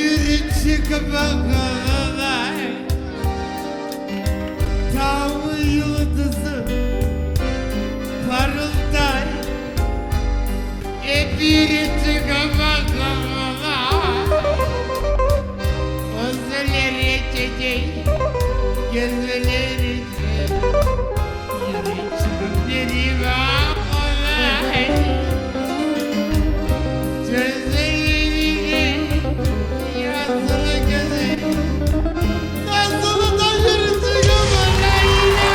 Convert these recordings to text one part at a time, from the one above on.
bir çıkıp bakalım. Tam yıldızı parılday. Bir çıkıp bakalım. Gözleri çiçeği, gözleri yürü çıkıp nereye bakalım. Gözlerini yazılı gözü, yazılı da yürüsü gömüleyle.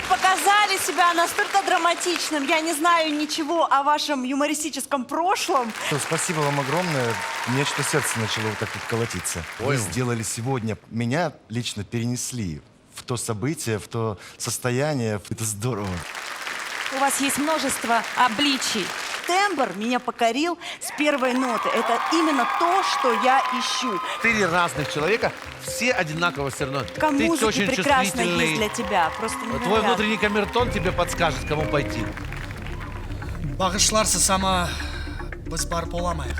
Показали себя настолько драматичным. Я не знаю ничего о вашем юмористическом прошлом. Спасибо вам огромное. У меня что-то сердце начало вот так вот колотиться. Вы сделали сегодня, меня лично перенесли в то событие, в то состояние. Это здорово. У вас есть множество обличий. Тембр меня покорил с первой ноты. Это именно то, что я ищу. 4 разных человека, все одинаково все равно. Как Ты музыки очень прекрасно чувствительный. есть для тебя. Просто Твой невероятно. внутренний камертон тебе подскажет, кому пойти. Bağışlarsız ama biz barp olamayız.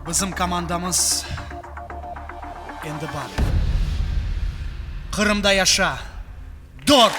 Bizim komandamız endi var. Kırım'da yaşa. 4.